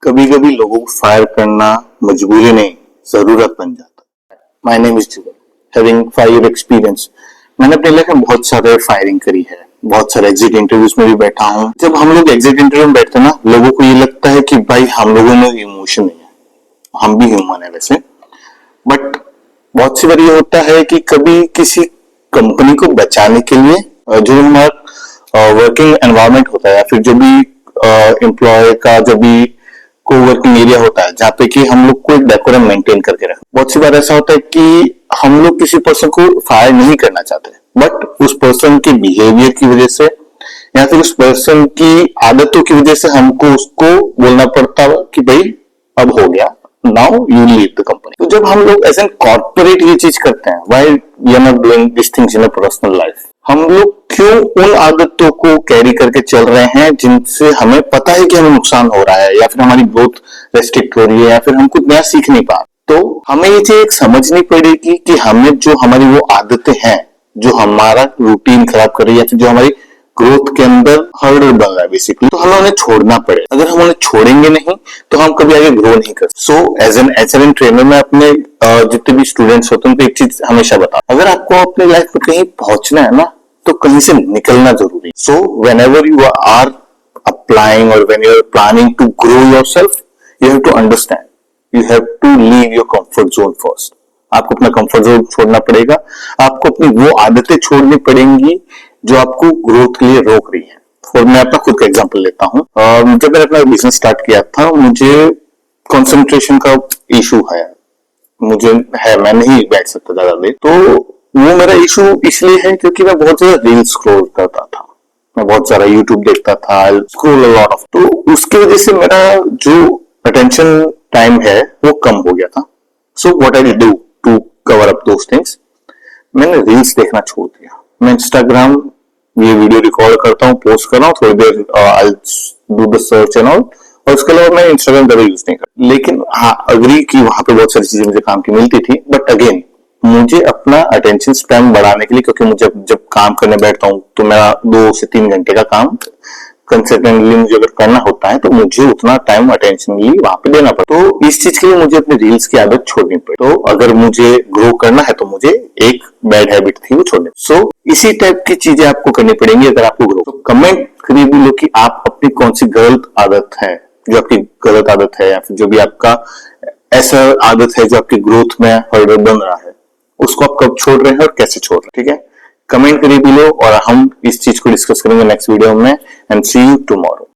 कभी कभी लोगों को फायर करना मजबूरी नहीं, जरूरत बन जाता है। My name is Jugal, having 5 year experience. मैंने अपने लाइफ में बहुत सारे फायरिंग करी है, बहुत सारे एग्जिट इंटरव्यूज में भी बैठा हूँ। जब हम लोग एग्जिट इंटरव्यू में बैठते हैं ना, लोगों को ये लगता है कि भाई हम लोगों में इमोशन नहीं है, हम भी ह्यूमन है वैसे, बट बहुत सी बार ये होता है कि कभी किसी कंपनी को बचाने के लिए जो हमारा वर्किंग एनवायरनमेंट होता है या फिर जो भी एम्प्लॉय का जो भी को वर्किंग एरिया होता है जहाँ पे कि हम लोग को एक डेकोरम मेंटेन करके रखें। बहुत सी बार ऐसा होता है कि हम लोग किसी पर्सन को फायर नहीं करना चाहते, बट उस पर्सन के बिहेवियर की वजह से या फिर उस पर्सन की आदतों की वजह से हमको उसको बोलना पड़ता है कि भाई अब हो गया, now you leave the company. तो जब हम लोग एज एन कॉर्पोरेट ये चीज करते हैं, why we are not doing this things in a personal life, हम लोग क्यों उन आदतों को कैरी करके चल रहे हैं जिनसे हमें पता है कि हमें नुकसान हो रहा है या फिर हमारी ग्रोथ रेस्ट्रिक्ट हो रही है या फिर हम कुछ नया सीख नहीं पा रहे। तो हमें ये चीज समझनी पड़ेगी कि हमें जो हमारी वो आदतें हैं जो हमारा रूटीन खराब कर रही है या फिर जो हमारी ग्रोथ के अंदर हर्डल बन रहा है बेसिकली, तो हमें उन्हें छोड़ना पड़े। अगर हम उन्हें छोड़ेंगे नहीं तो हम कभी आगे ग्रो नहीं कर। So as an HRM trainer में अपने जितने भी स्टूडेंट्स होते हैं उनको एक चीज हमेशा बताओ, अगर आपको अपनी लाइफ में कहीं पहुंचना है ना तो कहीं से निकलना जरूरी। So whenever you are applying और when you are planning to grow yourself, you have to understand, you have to leave your comfort zone first. आपको अपना कंफर्ट जोन छोड़ना पड़ेगा, आपको अपनी वो आदतें छोड़नी पड़ेंगी जो आपको ग्रोथ के लिए रोक रही है। और मैं अपना खुद का एग्जांपल लेता हूँ। जब मैंने अपना बिजनेस स्टार्ट किया था, मुझे कंसंट्रेशन का इशू है, मैं नहीं बैठ सकता ज्यादा देर। तो वो मेरा इशू इसलिए है क्योंकि मैं बहुत ज्यादा रील स्क्रॉल करता था, मैं बहुत सारा यूट्यूब देखता था, स्क्रॉल अ लॉट ऑफ। तो उसकी वजह से मेरा जो अटेंशन टाइम है वो कम हो गया था। So what I do to cover up those things, मैंने रील्स देखना छोड़ दिया। मैं इंस्टाग्राम ये वीडियो रिकॉर्ड करता हूँ, पोस्ट कर रहा हूँ, थोड़ी देर I do the search and all, और उसके अलावा मैं इंस्टाग्राम कभी यूज नहीं करता। लेकिन हाँ, अग्री कि वहां पे बहुत सारी चीजें मुझे काम की मिलती थी, बट अगेन मुझे अपना अटेंशन स्पैन बढ़ाने के लिए, क्योंकि मुझे जब काम करने बैठता हूँ तो मेरा 2 से 3 घंटे का काम कंसिस्टेंटली मुझे अगर करना होता है तो मुझे उतना टाइम अटेंशनली वहां पे देना पड़ता है। तो इस चीज के लिए मुझे अपनी रील्स की आदत छोड़नी पड़ी। तो अगर मुझे ग्रो करना है तो मुझे एक बैड हैबिट थी वो छोड़नी। सो इसी टाइप की चीजें आपको करनी पड़ेंगी अगर आपको ग्रो। तो कमेंट करिए भी लो कि आप अपनी कौन सी गलत आदत है, जो आपकी गलत आदत है या फिर जो भी आपका ऐसा आदत है जो आपकी ग्रोथ में हर्डल बन रहा है, उसको आप कब छोड़ रहे हैं और कैसे छोड़ रहे हैं। ठीक है, कमेंट करिए बिलो और हम इस चीज को डिस्कस करेंगे नेक्स्ट वीडियो में। And see you tomorrow.